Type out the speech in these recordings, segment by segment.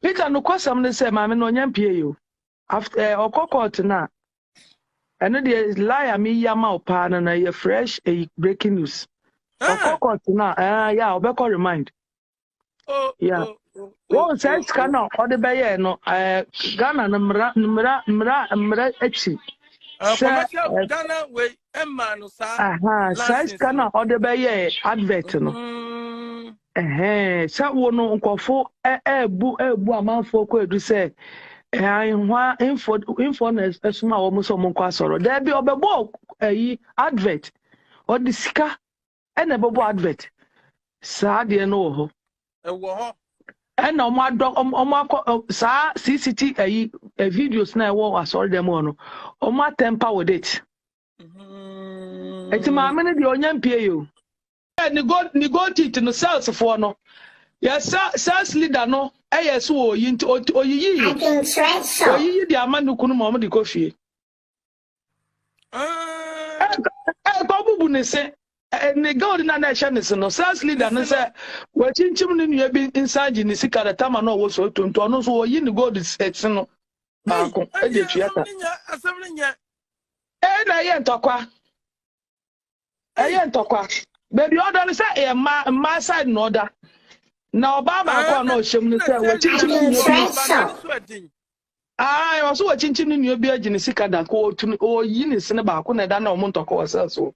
Peter no kwasam ne say maame no nya mpie yo. After okokot na eno de lie me yama opa na ye fresh breaking news. Okokot na yeah obeko remind. Yeah. Won says kana ode beye no Ghana na mra echi. Commercial Ghana we emma no sa. Says kana ode beye advert no. Sa wo no nkofo ebu amanfo ko edu say hwa info na esuma wo mo so mo kwa soro there be obebo advert or the sika ena bebo advert sa de no ho ewo ho ena omo sa CCT videos na ewo asoro dem no omo temper with it eti ma me ne de onya mpie yo ni go tit no sales for no yes sales leader no yes wo yinti oyiyi I can try so oyiyi di amanu kunu mo di kofie ko bubu ne se ne go di na na ehye ne se no sales leader no se wa chinchim ne nua bi inside ni Sika da tama no wo so tonto no so oyi ni go di set no ba ko e de tuata asem ne nya na ye ntokwa baby order ne say ma side no order na oba ba ko na ohiem ne say wa chinchim ni I so wa chinchim ni obi agine Sika da ko oyi ni se ne ba ko na da na o montoko wasa so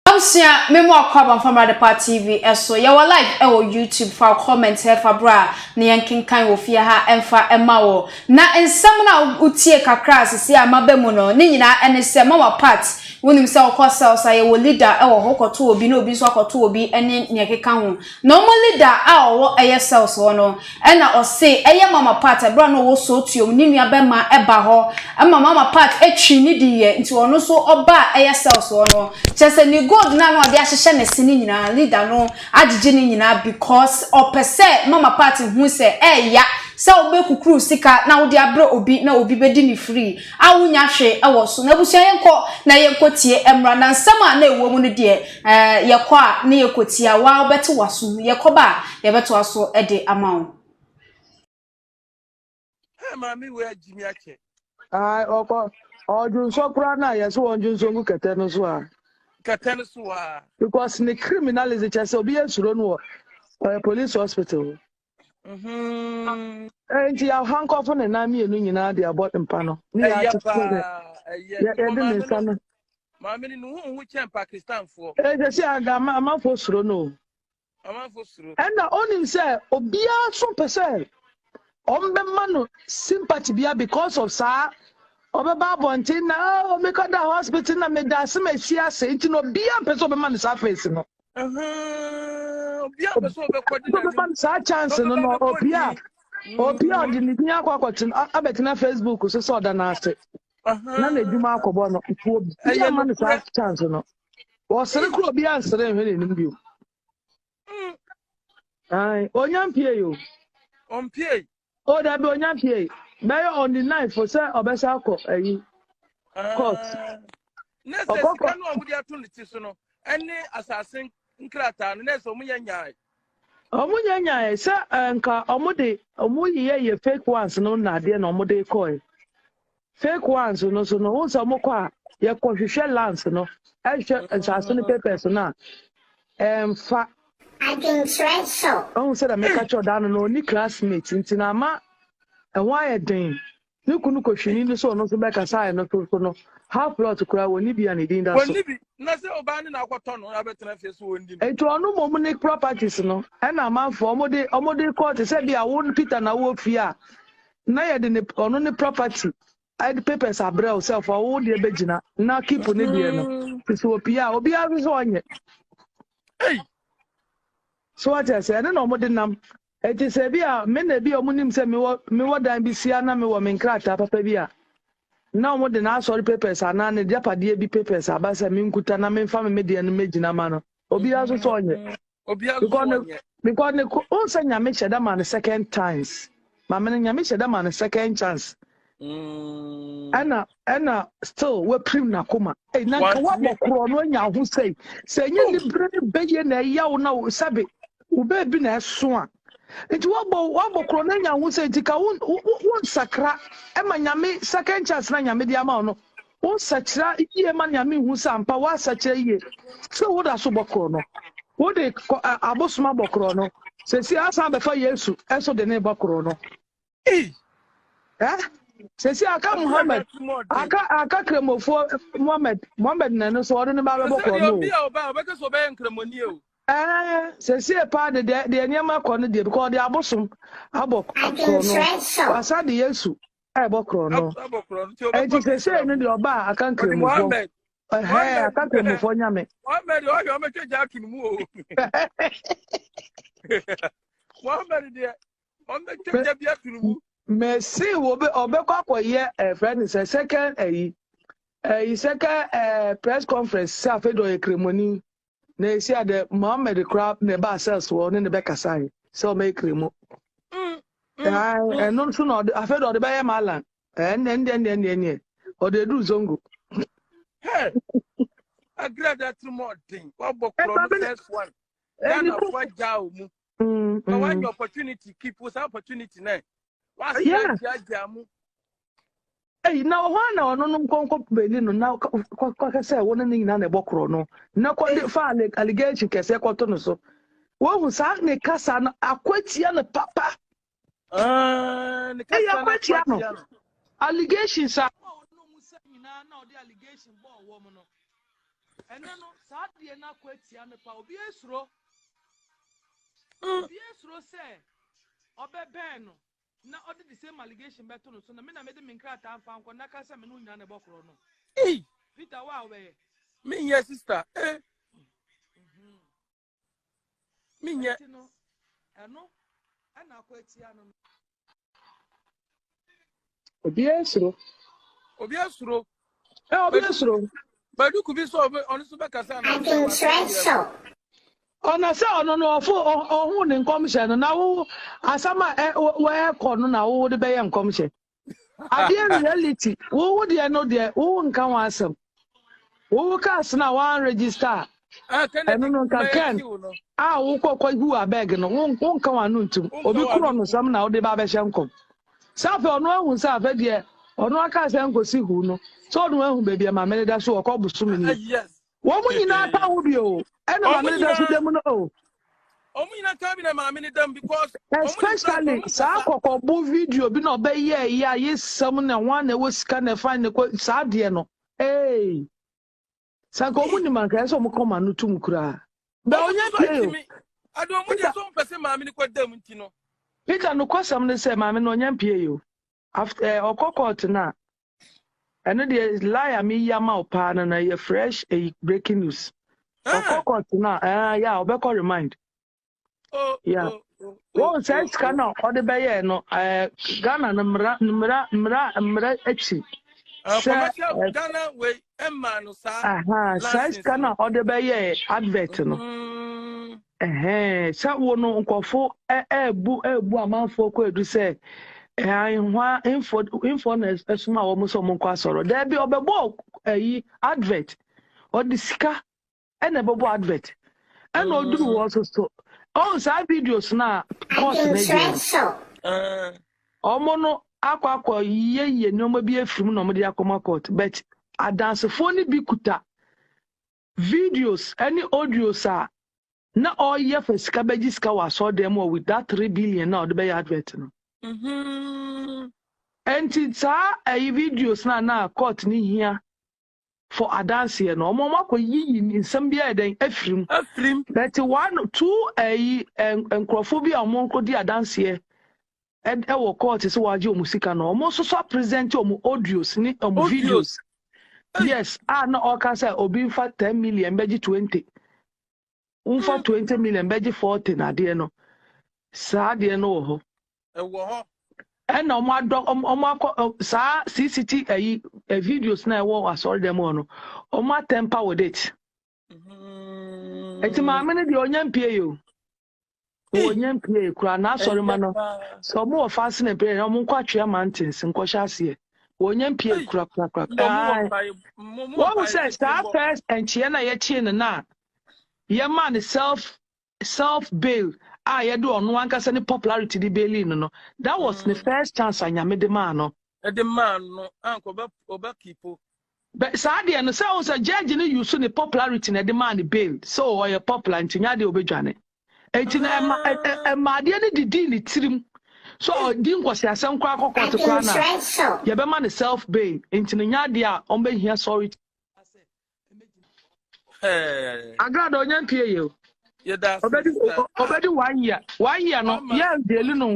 Amsia memo akwaba from Agradaa TV eso ye wa live e wo YouTube fa comment he fa bra na yankinkan wo fie ha emfa ema wo na ensem na utie kakra asese amabemu no ni nyina enese mama part wonim se okosa osa ye wo leader e wo hokoto obi na obi so akoto obi ene nyekeka ho no mo leader a wo eye cells wo no e na o se eye mama part e bra no wo so tuom ni nua bema e ba ho mama part etwi ni diye nti ono so oba eye cells wo no chese ni go na no ade ahye ne sini nyina leader no agige ni nyina because opese mama party hu se ya se obekukuru Sika na wo de abre obi na obi bedi ni free awunya hwe ewo so na busia yenko na yenkotie emra na nsama na ewo mu ne de yekọ a na yekotia wa obete waso yekoba yebeto aso ede amawo mami we ajimi ache oko ojunso kura na yeso onjunso ngu kete no so a because the criminalism just obi esuro no police hospital and you handcuff na na me enu nyina dey about mpa no ni ya didn't stand mami ni hu chen Pakistan for just aga ma for suro no and na onim say obia so person ombe no sympathy bia because of sa Obeba bontin na me ka da hospital na me da se me sia se nti no bia peso be man sa face no bia peso be kwadi na man sa chance no no obia di ni nya kwakotin abetina Facebook so da na ase na na eduma akobo no bia man sa chance no wo sere kro bia sere hwe ni mbio ai onyampie yo ompie o da be onyampie Mayor on the 9th for say obesa ko court. Na se Sika no amudi atuniti so no ene assassin nkrata no na se omunya nyaai. Omunya nyaai se nka omuyi ye fake ones no na de na omude call. Fake ones no so no won so mokọ a ye kohwehwe lands no. Ehwe assassin papers na fa I can try so. Oh say that make a cho down no ni classmates ntina ma and why a ding? You couldn't question in the son of the back aside, not to know half lot to cry when you be an Indian. Nothing about an aquaton or better face wounded. And to no moment properties, no, and a man for Omode court said, I won't Peter and I will fear. Nay, on only property. I the papers are brow self or old dear Begina, now keep on it. This will be our on it. Hey, so what I said, I don't know what the name. It is a bia, many be a monim say me what I be siana me woman crata, papa bia. Now more than our sorry papers are none, Japadi be papers, are basa minkutana, men family media and major manner. Obia so on it. Because the also Yamisha Daman second times. Mamma Yamisha Daman second chance. Ena still we prim na koma. Na ka wa bokro no nya ho sei. Se nye ni bre beye na yawo na sabe. Wo be bi na eso a. Nti wa bokro na nya ho sei tika won sakra e ma nyame second chance na nyame dia ma no. Won sakra iye ma nyame hu sampa wa sakra iye. So wo da so bokro no. Wo de abosoma bokro no. Se si asa be fa Yesu eso de ne bokro no. Sesi aka Muhammad aka kremofo Muhammad na no so odun ba bebo ko no sesi e pa de niam ko no de because de abosom abok ko no asa de Yesu e bokro no e ti sesi no de oba aka kremofo aka kremofo nyame Muhammad o yo me twa kinu mu o Muhammad de on me twa bia kinu mu Merci obekwakoye friend is second second press conference sa fe do ekremoni na esi ade Muhammad crab ne ba sales wo ne be kasai so make kremo no so no afe do de be malan en o de du zongo hey Agradaa too much thing what bokro first one then for jaw mu but when your opportunity keep us opportunity na Hey, now one or no conco belino now say one in an ebokro no. No qualify allegation Casɛ quotation so. What was Agni Casɛ Aquatian papa? Allegations are no the allegation ball woman. And then sadly and Aquatian power be a throw. Be a throw say Obebeno. Na order the same allegation better no so na me na made me nkra ta amfa nko na Casɛ me no nyina ne bokro no Peter wa we me yes sister me yes no eno ana kwatia no obi esro but you could be so on super Casɛ na Ona se ono no ofo ohun ni nkomhye na wo asama we ko no na wo de beye nkomhye ade reality wo de no de wo nka wa asem wo ka asna wa register eno no ka ken wo kokwa hu abeg no wo nka wa no ntum obi kuro no sam na wo de ba be hye nkom safe ono ahun safe de ono aka se nkosi hu no so no ahun bebi ma me da so wo busum ni yes wo mu nyina ta wo bio ena ma me da so dem no Omina cabin and mammy them because especially sa kokobo video bi na obeye ya yesam na one na was scan na find the sa de no sa ko mu ni man ka so mo koma no tum kura ba onya pie I don't want some person mammy ni kwa dem ntino Peter no kwasam ne say mammy no onya pie yo after okokot na eno de lie me yama opa na ye fresh breaking news okokot na yeah obeko remind yeah. One says cannot order by no Ghana mra echi. Ghana way Emma no sa. Says cannot order by advert no. Sa wo no nkofo bu amanfo ko edu say hwa info na esuma wo mo so mo kwa soro. There be obebo advert or the Sika and ebebo advert. And odu also so oh, sa videos na course na omono akwa ye no bi afrim no mo de akoma court but adansefo ni bi kuta videos any audios na all ye for Sika beji Sika wa so dem with that 3 billion na de be advert no and sa videos na court ni here for adanse no omo makọ yi nsem bia den afrim but 1 2 enkrofo bia omo nko di adanse wo court so waje omo Sika no omo so present omo audios ni omo videos yes na oka say obi mfa 10 million beji 20 umfa 20 million beji 40 na de no sa de no ho and sa CCT videos na wo asori dem no temper with it eti ma amene de onyampie yo onyampie kura na asori ma no so mo fast na pray no mo kwatwe mountains nkwohya ase Wonyam pie kura. What say start first and chiena ye chin na. Ye man self bail. You do on one case any popularity the bail no. That was the first chance I made the man no. The man no uncle oba people. But Sadi and so was a judge in use the popularity in the man bail. So or popular in Tinya de Obejane. My dear the deal it so din was ya some kwa to kwana. Ya be man self bail in Tinya dia on be here sorry. Agradaa onyan pie you. Obedi 1 year. 1 year no. Yeah, daily no.